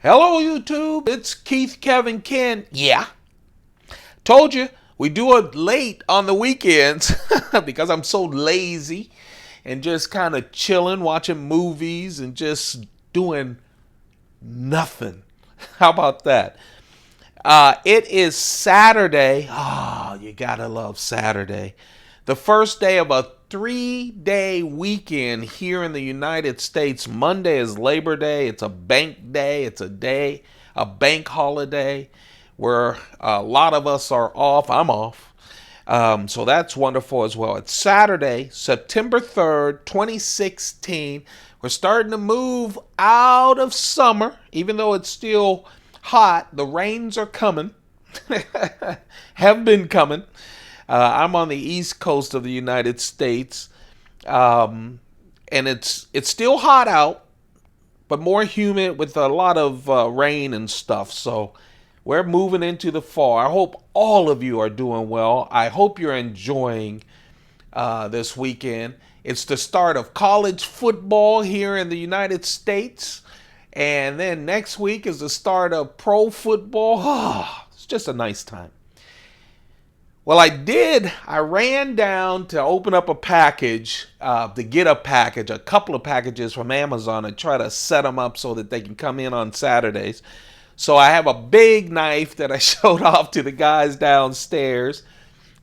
Hello, YouTube. It's Keith, Kevin, Ken. Yeah. Told you we do it late on the weekends because I'm so lazy and just kind of chilling, watching movies and just doing nothing. How about that? It is Saturday. Oh, you gotta love Saturday. The first day of a 3-day weekend here in the United States. Monday is Labor Day. It's a bank day. It's a bank holiday where a lot of us are off. I'm off. So that's wonderful as well. It's Saturday, September 3rd, 2016. We're starting to move out of summer, even though it's still hot. The rains are coming, have been coming. I'm on the east coast of the United States, and it's still hot out, but more humid with a lot of rain and stuff. So we're moving into the fall. I hope all of you are doing well. I hope you're enjoying this weekend. It's the start of college football here in the United States. And then next week is the start of pro football. Oh, it's just a nice time. Well, I ran down to open up a package, to get a couple of packages from Amazon and try to set them up so that they can come in on Saturdays. So I have a big knife that I showed off to the guys downstairs.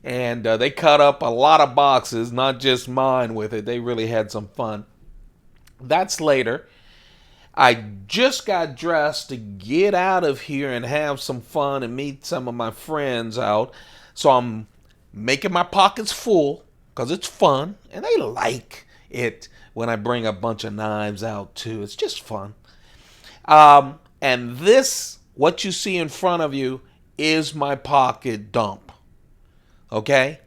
And they cut up a lot of boxes, not just mine with it. They really had some fun. That's later. I just got dressed to get out of here and have some fun and meet some of my friends out. So I'm making my pockets full because it's fun. And they like it when I bring a bunch of knives out too. It's just fun. And this, what you see in front of you, is my pocket dump. Okay?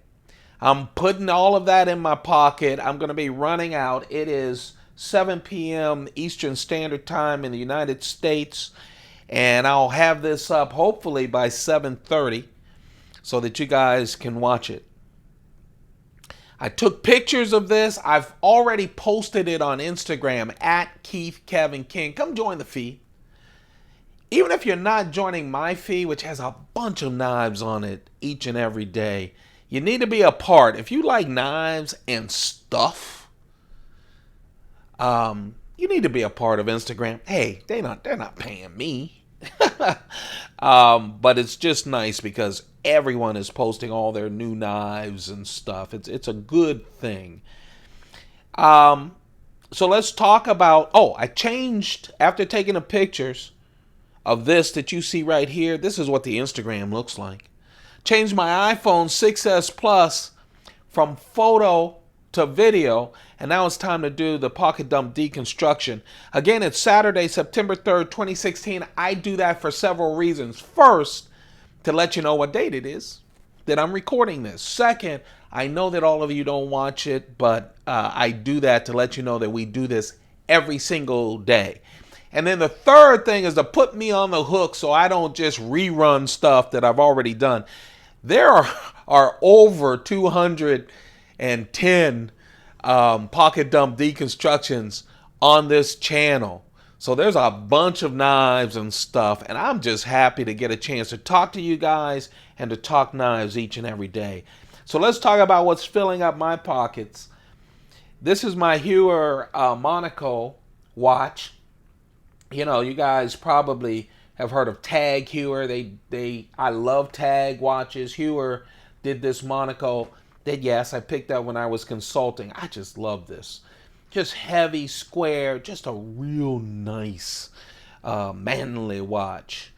I'm putting all of that in my pocket. I'm going to be running out. It is 7 p.m. Eastern Standard Time in the United States. And I'll have this up hopefully by 7:30 so that you guys can watch it. I took pictures of this. I've already posted it on Instagram at Keith Kevin King. Come join the feed. Even if you're not joining my feed, which has a bunch of knives on it each and every day, you need to be a part. If you like knives and stuff, you need to be a part of Instagram. Hey, they're not paying me. But it's just nice because everyone is posting all their new knives and stuff. It's a good thing. So let's talk about, I changed after taking the pictures of this that you see right here. This is what the Instagram looks like. Changed my iPhone 6S Plus from photo to video, and now it's time to do the pocket dump deconstruction. Again, it's Saturday, September 3rd, 2016. I do that for several reasons. First, to let you know what date it is that I'm recording this. Second, I know that all of you don't watch it, but I do that to let you know that we do this every single day. And then the third thing is to put me on the hook so I don't just rerun stuff that I've already done. There are over 210 pocket dump deconstructions on this channel. So there's a bunch of knives and stuff, and I'm just happy to get a chance to talk to you guys and to talk knives each and every day. So let's talk about what's filling up my pockets. This is my Heuer Monaco watch. You know, you guys probably have heard of Tag Heuer. I love Tag watches. Heuer did this Monaco that, yes, I picked up when I was consulting. I just love this. Just heavy, square, just a real nice, manly watch.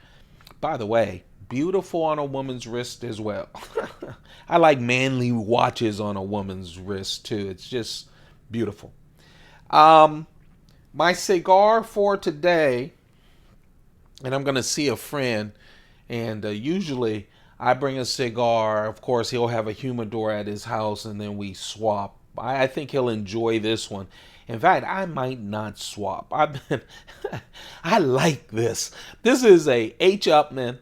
By the way, beautiful on a woman's wrist as well. I like manly watches on a woman's wrist too. It's just beautiful. My cigar for today, and I'm going to see a friend, and usually I bring a cigar. Of course, he'll have a humidor at his house, and then we swap. I think he'll enjoy this one. In fact, I might not swap. I like this. This is a H. Upmann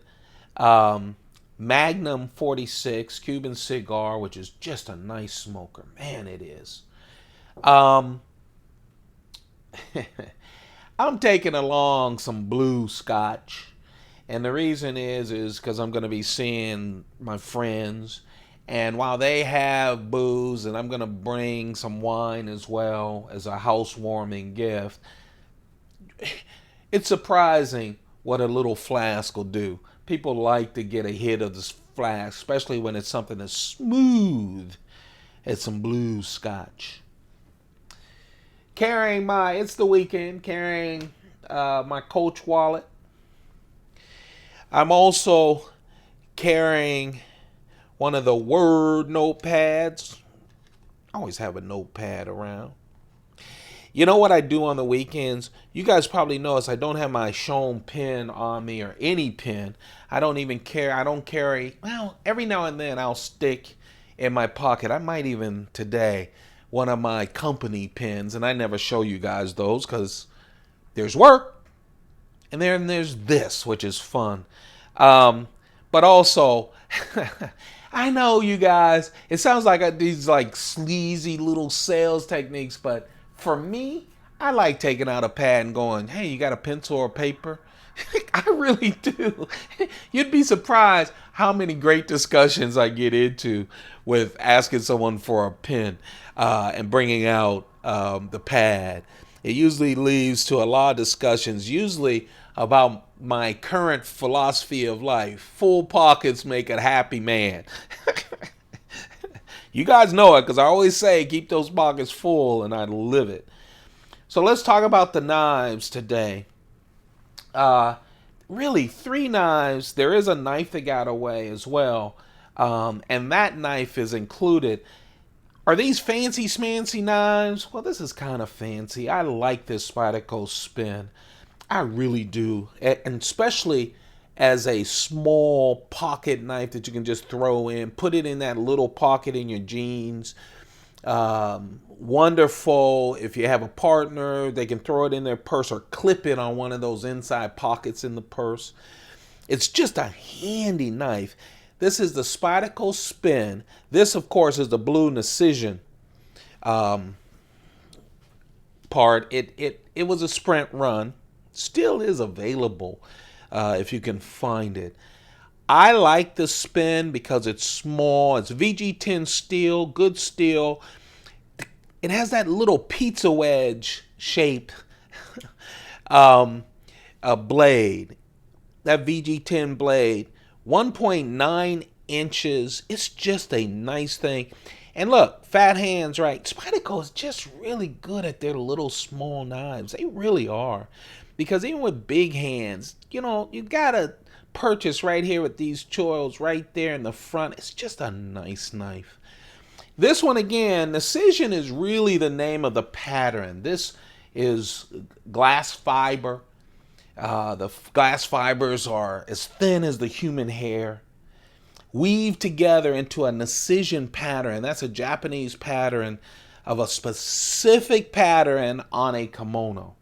Magnum 46 Cuban cigar, which is just a nice smoker. Man, it is. I'm taking along some blue scotch. And the reason is because I'm going to be seeing my friends. And while they have booze, and I'm going to bring some wine as well as a housewarming gift, it's surprising what a little flask will do. People like to get a hit of this flask, especially when it's something as smooth as some blue scotch. It's the weekend, carrying my Coach wallet. I'm also carrying one of the Word notepads. I always have a notepad around. You know what I do on the weekends? You guys probably notice I don't have my Sean pen on me or any pen. I don't even carry, well, every now and then I'll stick in my pocket. I might even today, one of my company pens, and I never show you guys those because there's work. And then there's this, which is fun. But also, I know you guys, it sounds like these like sleazy little sales techniques, but for me, I like taking out a pad and going, hey, you got a pencil or paper? I really do. You'd be surprised how many great discussions I get into with asking someone for a pen and bringing out the pad. It usually leads to a lot of discussions, usually about my current philosophy of life. Full pockets make a happy man. You guys know it because I always say keep those pockets full, and I live it. So let's talk about the knives today. Really, 3 knives. There is a knife that got away as well, and that knife is included. Are these fancy smancy knives? Well, this is kind of fancy. I like this Spyderco spin. I really do, and especially as a small pocket knife that you can just throw in, put it in that little pocket in your jeans. Wonderful if you have a partner, they can throw it in their purse or clip it on one of those inside pockets in the purse. It's just a handy knife. This is the Spyderco Spin. This, of course, is the blue incision part. It was a sprint run. Still is available if you can find it. I like the Spin because it's small. It's VG10 steel, good steel. It has that little pizza wedge shape a blade. That VG10 blade, 1.9 inches. It's just a nice thing. And look, fat hands, right? Spyderco is just really good at their little small knives. They really are. Because even with big hands, you know, you gotta purchase right here with these choils right there in the front. It's just a nice knife. This one again, incision is really the name of the pattern. This is glass fiber. The glass fibers are as thin as the human hair, weaved together into an incision pattern. That's a Japanese pattern of a specific pattern on a kimono.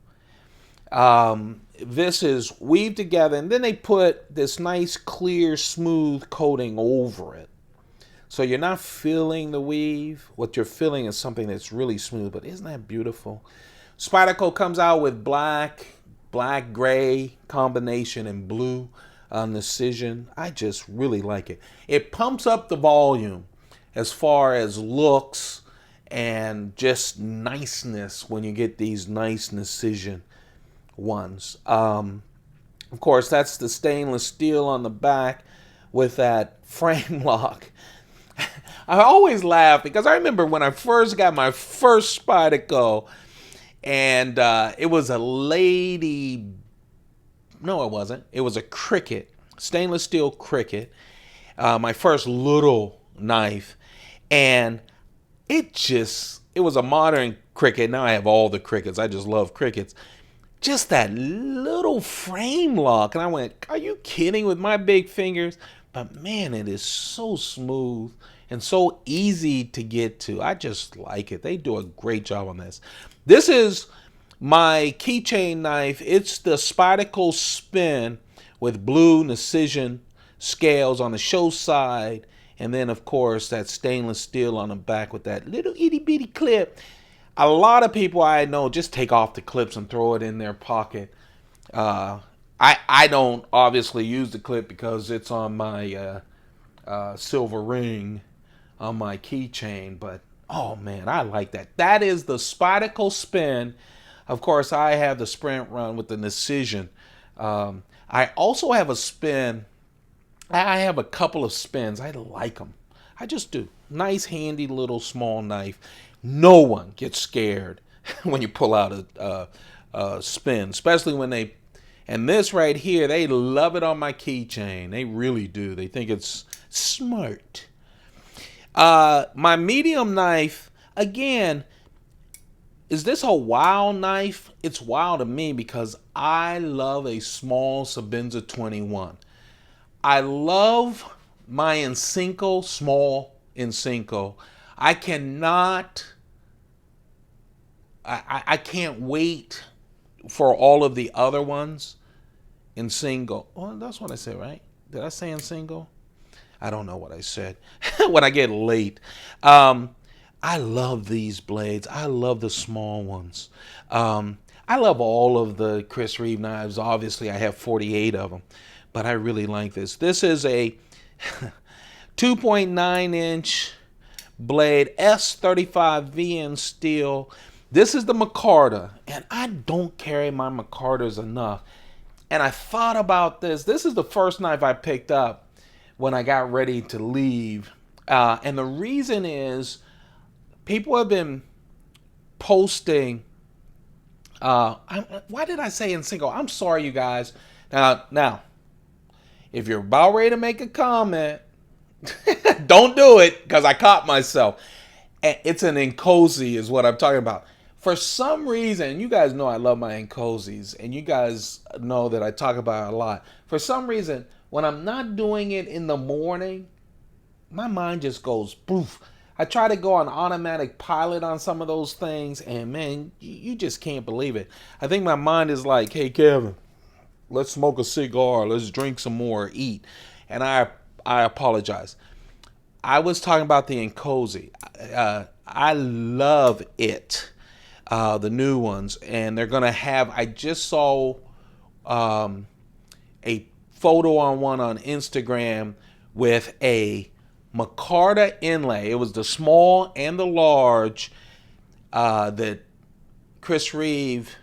This is weaved together, and then they put this nice, clear, smooth coating over it. So you're not feeling the weave. What you're feeling is something that's really smooth, but isn't that beautiful? Spyderco comes out with black, gray combination, and blue incision. I just really like it. It pumps up the volume as far as looks and just niceness when you get these nice incision ones. Of course, that's the stainless steel on the back with that frame lock. I always laugh because I remember when I first got my first Spyderco, and it was a lady. No, it wasn't. It was a Cricket, stainless steel Cricket. My first little knife, and it was a modern Cricket. Now I have all the Crickets. I just love Crickets. Just that little frame lock. And I went, are you kidding with my big fingers? But man, it is so smooth and so easy to get to. I just like it. They do a great job on this. This is my keychain knife. It's the Spyderco Spin with blue incision scales on the show side. And then, of course, that stainless steel on the back with that little itty bitty clip. A lot of people I know just take off the clips and throw it in their pocket. I don't obviously use the clip because it's on my silver ring on my keychain, but oh man, I like that. That is the Spyderco spin. Of course, I have the sprint run with the Decision. I also have a spin. I have a couple of spins. I like them. I just do. Nice, handy little small knife. No one gets scared when you pull out a spin, especially when they. And this right here, they love it on my keychain. They really do. They think it's smart. My medium knife, again, is this a wow knife? It's wow to me because I love a small Sebenza 21. I love my Incinco, small Incinco. I cannot, I can't wait for all of the other ones in single. Oh, that's what I said, right? Did I say in single? I don't know what I said when I get late. I love these blades. I love the small ones. I love all of the Chris Reeve knives. Obviously, I have 48 of them, but I really like this. This is a 2.9 inch blade, S35VN steel. This is the Micarta, and I don't carry my Micartas enough. And I thought about this. This is the first knife I picked up when I got ready to leave. And the reason is people have been posting. Why did I say in single? I'm sorry, you guys. Now, if you're about ready to make a comment, don't do it because I caught myself. It's an Incozy is what I'm talking about. For some reason, you guys know I love my Incozys, and you guys know that I talk about it a lot. For some reason, when I'm not doing it in the morning, my mind just goes poof. I try to go on automatic pilot on some of those things, and man, you just can't believe it. I think my mind is like, hey, Kevin, let's smoke a cigar, let's drink some more, eat. And I apologize. I was talking about the Incozy. I love it. The new ones, and they're gonna have. I just saw a photo on one on Instagram with a Micarta inlay. It was the small and the large that Chris Reeve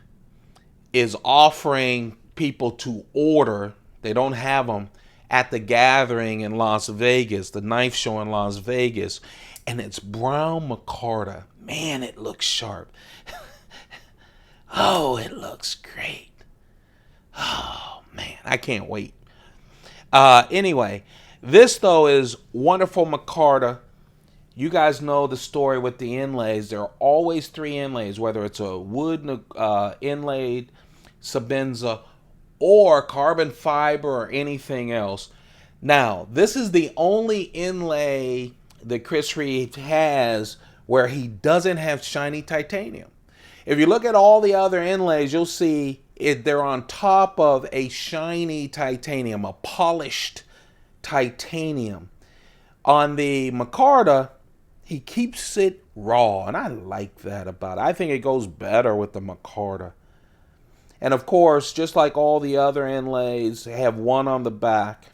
is offering people to order. They don't have them at the gathering in Las Vegas, the knife show in Las Vegas, and it's brown Micarta. Man, it looks sharp. Oh, it looks great. Oh, man, I can't wait. Anyway, this, though, is wonderful Micarta. You guys know the story with the inlays. There are always 3 inlays, whether it's a wood inlaid Sebenza or carbon fiber or anything else. Now, this is the only inlay that Chris Reeve has where he doesn't have shiny titanium. If you look at all the other inlays, you'll see they're on top of a shiny titanium, a polished titanium. On the Micarta, he keeps it raw, and I like that about it. I think it goes better with the Micarta. And of course, just like all the other inlays, they have one on the back.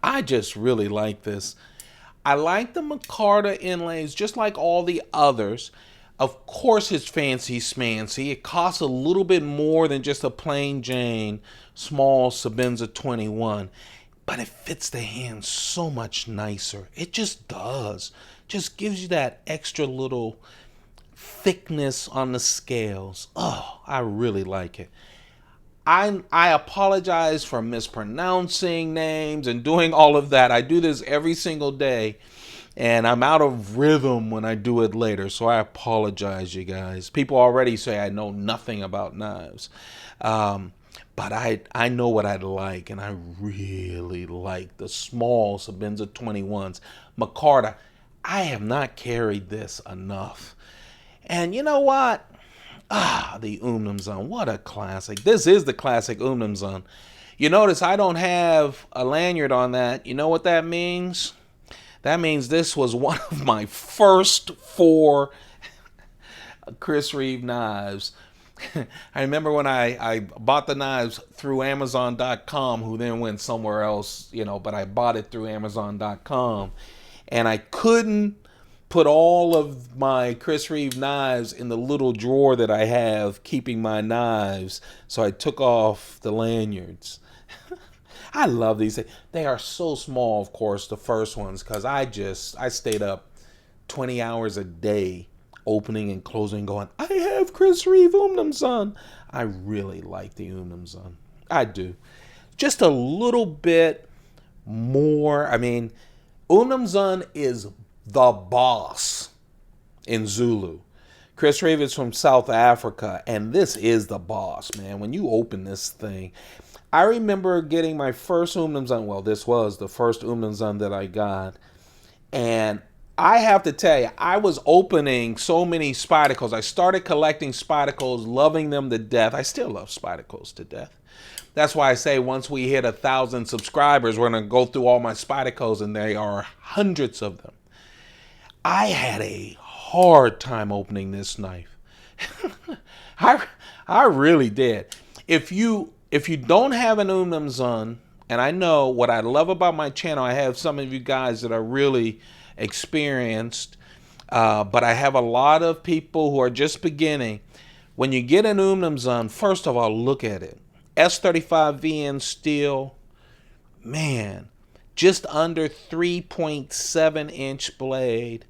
I just really like this. I like the Micarta inlays just like all the others. Of course, it's fancy smancy. It costs a little bit more than just a plain Jane small Sebenza 21. But it fits the hand so much nicer. It just does. Just gives you that extra little thickness on the scales. Oh, I really like it. I apologize for mispronouncing names and doing all of that. I do this every single day, and I'm out of rhythm when I do it later, so I apologize, you guys. People already say I know nothing about knives, but I know what I'd like, and I really like the small Sebenza 21s. Micarta, I have not carried this enough. And you know what? The Umnumzaan, what a classic. This is the classic Umnumzaan. You notice I don't have a lanyard on that. You know what that means? That means this was one of my first 4 Chris Reeve knives. I remember when I bought the knives through Amazon.com, who then went somewhere else, but I bought it through Amazon.com. And I couldn't put all of my Chris Reeve knives in the little drawer that I have keeping my knives. So I took off the lanyards. I love these things. They are so small, of course, the first ones, because I stayed up 20 hours a day opening and closing going, I have Chris Reeve Umnumzaan. I really like the Umnumzaan. I do. Just a little bit more. I mean, Umnumzaan is the boss in Zulu. Chris Reeve is from South Africa, and this is the boss, man. When you open this thing, I remember getting my first Umnumzaan. Well, this was the first Umnumzaan that I got, and I have to tell you, I was opening so many Spydercos. I started collecting Spydercos, loving them to death. I still love Spydercos to death. That's why I say once we hit 1,000 subscribers, we're going to go through all my Spydercos, and there are hundreds of them. I had a hard time opening this knife. I really did. If you don't have an Umnumzaan, and I know what I love about my channel, I have some of you guys that are really experienced, but I have a lot of people who are just beginning. When you get an Umnumzaan, first of all, look at it. S35VN steel, man, just under 3.7 inch blade.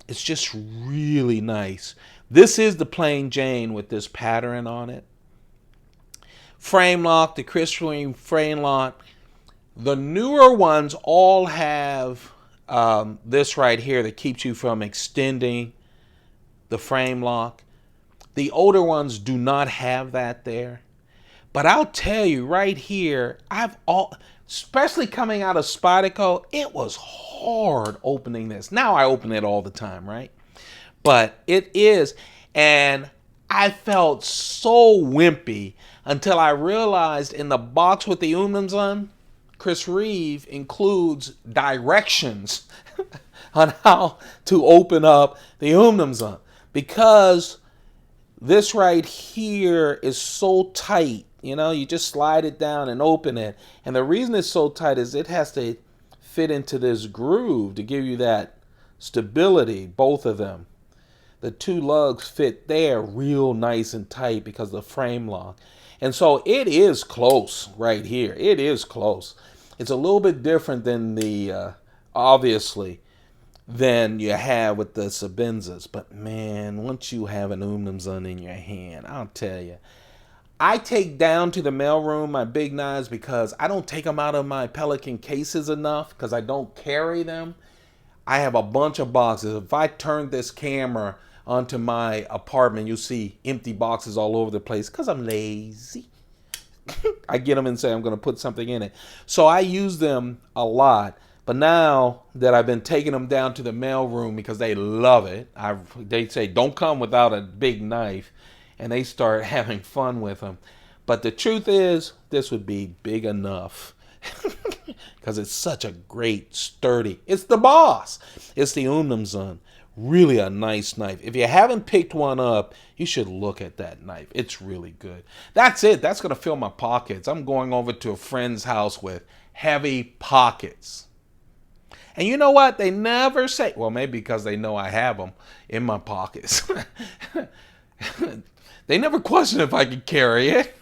It's just really nice. This is the plain Jane with this pattern on it. Frame lock, the Chris Reeve frame lock. The newer ones all have this right here that keeps you from extending the frame lock. The older ones do not have that there. But I'll tell you right here, especially coming out of Spyderco, it was hard opening this. Now I open it all the time, right? But it is, and I felt so wimpy until I realized in the box with the Umnumzaan, Chris Reeve includes directions on how to open up the Umnumzaan, because this right here is so tight. You just slide it down and open it. And the reason it's so tight is it has to fit into this groove to give you that stability, both of them. The two lugs fit there real nice and tight because of the frame lock. And so it is close right here. It is close. It's a little bit different than the, obviously, than you have with the Sebenzas. But man, once you have an Umnumzaan in your hand, I'll tell you. I take down to the mailroom my big knives because I don't take them out of my Pelican cases enough because I don't carry them. I have a bunch of boxes. If I turn this camera onto my apartment, you'll see empty boxes all over the place because I'm lazy. I get them and say I'm going to put something in it. So I use them a lot. But now that I've been taking them down to the mailroom because they love it, they say don't come without a big knife. And they start having fun with them. But the truth is, this would be big enough. Because it's such a great, sturdy. It's the boss. It's the Umnumzaan. Really a nice knife. If you haven't picked one up, you should look at that knife. It's really good. That's it. That's going to fill my pockets. I'm going over to a friend's house with heavy pockets. And you know what? They never say, well, maybe because they know I have them in my pockets. They never question if I can carry it.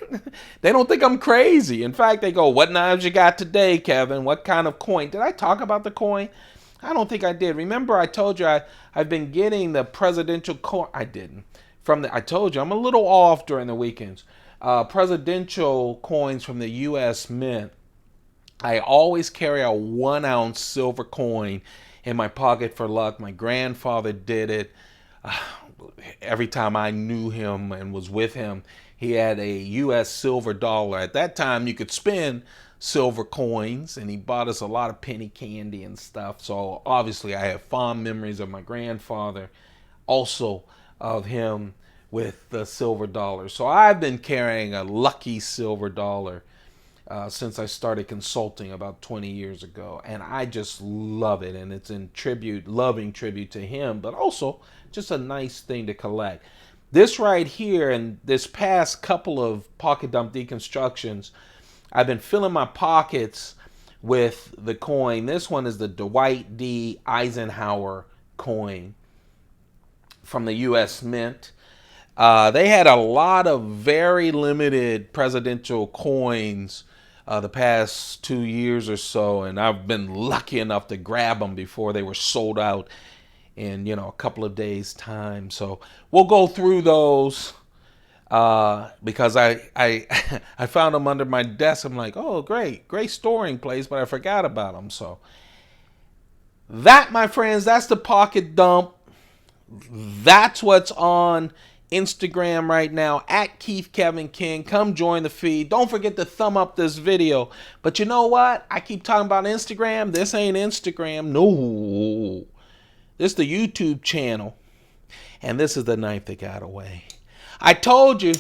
They don't think I'm crazy. In fact, they go, what knives you got today, Kevin? What kind of coin? Did I talk about the coin? I don't think I did. Remember, I told you I've been getting the presidential coin. I didn't. I told you, I'm a little off during the weekends. Presidential coins from the U.S. Mint. I always carry a 1 ounce silver coin in my pocket for luck. My grandfather did it. Every time I knew him and was with him, he had a U.S. silver dollar. At that time, you could spend silver coins, and he bought us a lot of penny candy and stuff. So obviously, I have fond memories of my grandfather, also of him with the silver dollar. So I've been carrying a lucky silver dollar since I started consulting about 20 years ago, and I just love it. And it's in tribute, loving tribute to him, but also just a nice thing to collect. This right here, and this past couple of pocket dump deconstructions, I've been filling my pockets with the coin. This one is the Dwight D. Eisenhower coin from the U.S. Mint. They had a lot of very limited presidential coins the past 2 years or so, and I've been lucky enough to grab them before they were sold out in a couple of days' time. So we'll go through those because I I found them under my desk. I'm like, oh, great storing place, but I forgot about them. So that, my friends, that's the pocket dump. That's what's on Instagram right now, at Keith Kevin King. Come join the feed. Don't forget to thumb up this video. But you know what? I keep talking about Instagram. This ain't Instagram. No. This is the YouTube channel. And this is the knife that got away. I told you,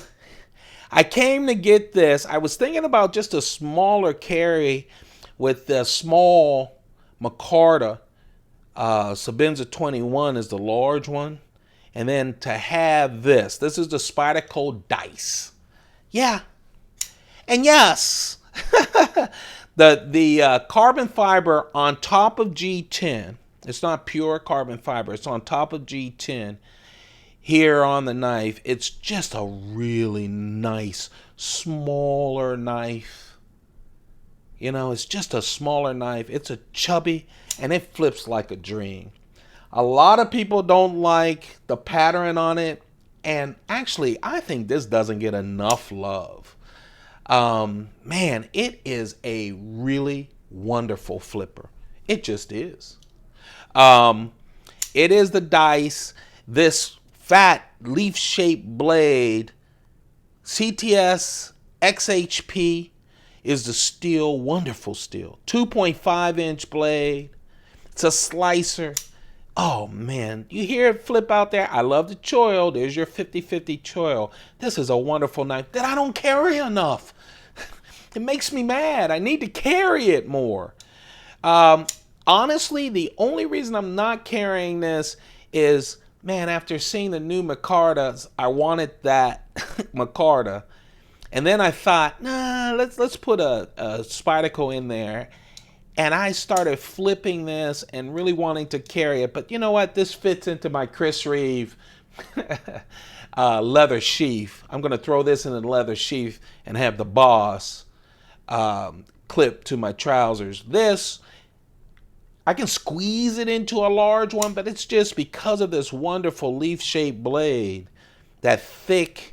I came to get this. I was thinking about just a smaller carry with the small Micarta. Sebenza 21 is the large one. And then to have this is the Spyderco dice. Yeah. And yes, the carbon fiber on top of G10, it's not pure carbon fiber, it's on top of G10 here on the knife. It's just a really nice, smaller knife. It's just a smaller knife. It's a chubby, and it flips like a dream. A lot of people don't like the pattern on it, and actually, I think this doesn't get enough love. Man, it is a really wonderful flipper. It just is. It is the dice. This fat leaf-shaped blade, CTS XHP, is the steel, wonderful steel. 2.5-inch blade. It's a slicer. Oh, man. You hear it flip out there? I love the choil. There's your 50-50 choil. This is a wonderful knife that I don't carry enough. It makes me mad. I need to carry it more. Honestly, the only reason I'm not carrying this is, man, after seeing the new Micartas, I wanted that Micarta. And then I thought, nah, let's put a Spyderco in there. And I started flipping this and really wanting to carry it. But you know what? This fits into my Chris Reeve leather sheath. I'm going to throw this in the leather sheath and have the boss clip to my trousers. This, I can squeeze it into a large one, but it's just because of this wonderful leaf-shaped blade, that thick,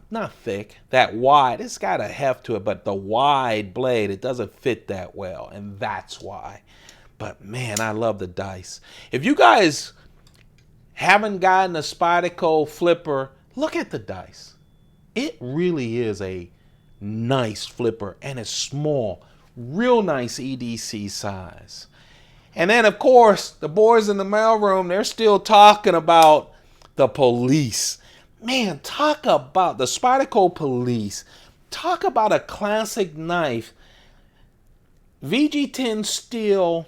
not thick, that wide. It's got a heft to it, but the wide blade, it doesn't fit that well, and that's why. But man, I love the dice. If you guys haven't gotten a Spyderco flipper, look at the dice. It really is a nice flipper, and it's small, real nice EDC size. And then, of course, the boys in the mailroom, they're still talking about the police. Man, talk about the Spyderco police. Talk about a classic knife. VG10 steel.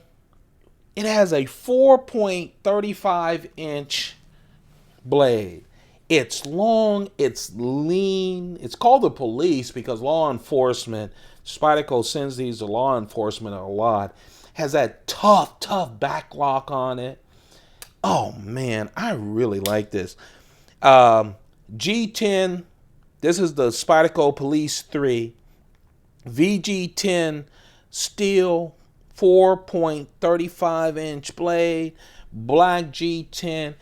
It has a 4.35-inch blade. It's long, it's lean. It's called the police because law enforcement, Spyderco sends these to law enforcement a lot. Has that tough backlock on it. Oh man, I really like this. G10, this is the Spyderco Police 3. VG10 steel, 4.35-inch blade, black G10.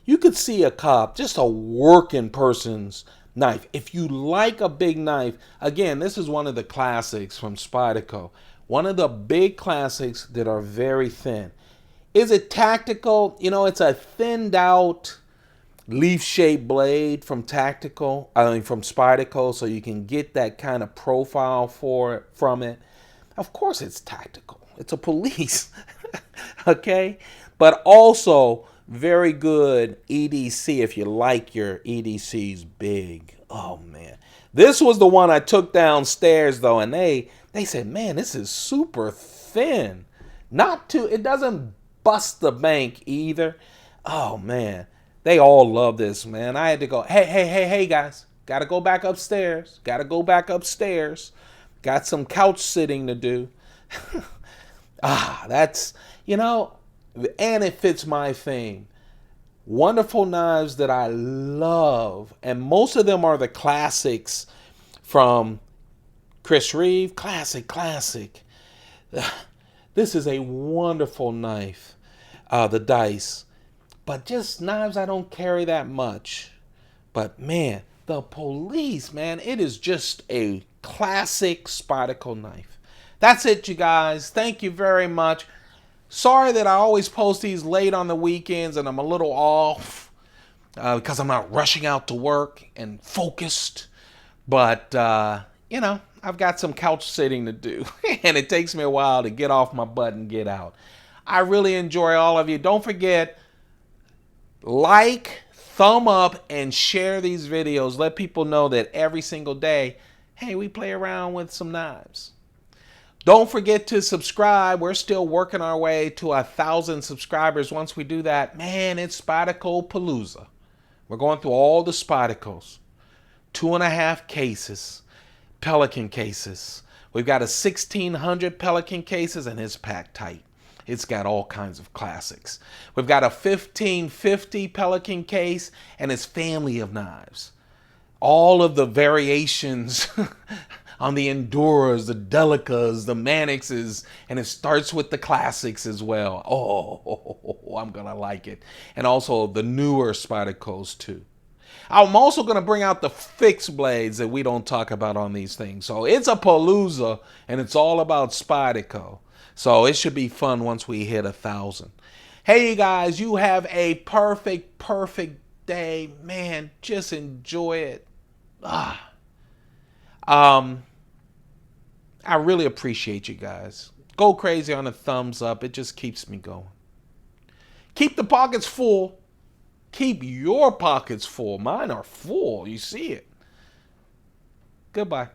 You could see a cop, just a working person's knife. If you like a big knife, again, this is one of the classics from Spyderco. One of the big classics that are very thin. Is it tactical? It's a thinned out leaf-shaped blade from Spyderco, so you can get that kind of profile from it. Of course it's tactical. It's a police. Okay? But also very good EDC if you like your EDCs big. Oh man. This was the one I took downstairs though, and they said, man, this is super thin. It doesn't bust the bank either. Oh man. They all love this, man. I had to go, hey, guys. Got to go back upstairs. Got to go back upstairs. Got some couch sitting to do. That's, and it fits my theme. Wonderful knives that I love. And most of them are the classics from Chris Reeve. Classic. This is a wonderful knife. The dice. But just knives I don't carry that much. But man, the Police, man, it is just a classic Spyderco knife. That's it, you guys. Thank you very much. Sorry that I always post these late on the weekends and I'm a little off because I'm not rushing out to work and focused. But, I've got some couch sitting to do and it takes me a while to get off my butt and get out. I really enjoy all of you. Don't forget, like, thumb up, and share these videos. Let people know that every single day, hey, we play around with some knives. Don't forget to subscribe. We're still working our way to 1,000 subscribers. Once we do that, man, it's Spyderco Palooza. We're going through all the Spydercos. 2.5 cases, Pelican cases. We've got a 1,600 Pelican cases, and it's packed tight. It's got all kinds of classics. We've got a 1550 Pelican case and its family of knives. All of the variations on the Enduras, the Delicas, the Manixes, and it starts with the classics as well. Oh, I'm going to like it. And also the newer Spydercos too. I'm also going to bring out the fixed blades that we don't talk about on these things. So it's a palooza, and it's all about Spyderco. So it should be fun once we hit 1,000. Hey, you guys, you have a perfect day. Man, just enjoy it. I really appreciate you guys. Go crazy on a thumbs up. It just keeps me going. Keep the pockets full. Keep your pockets full. Mine are full. You see it. Goodbye.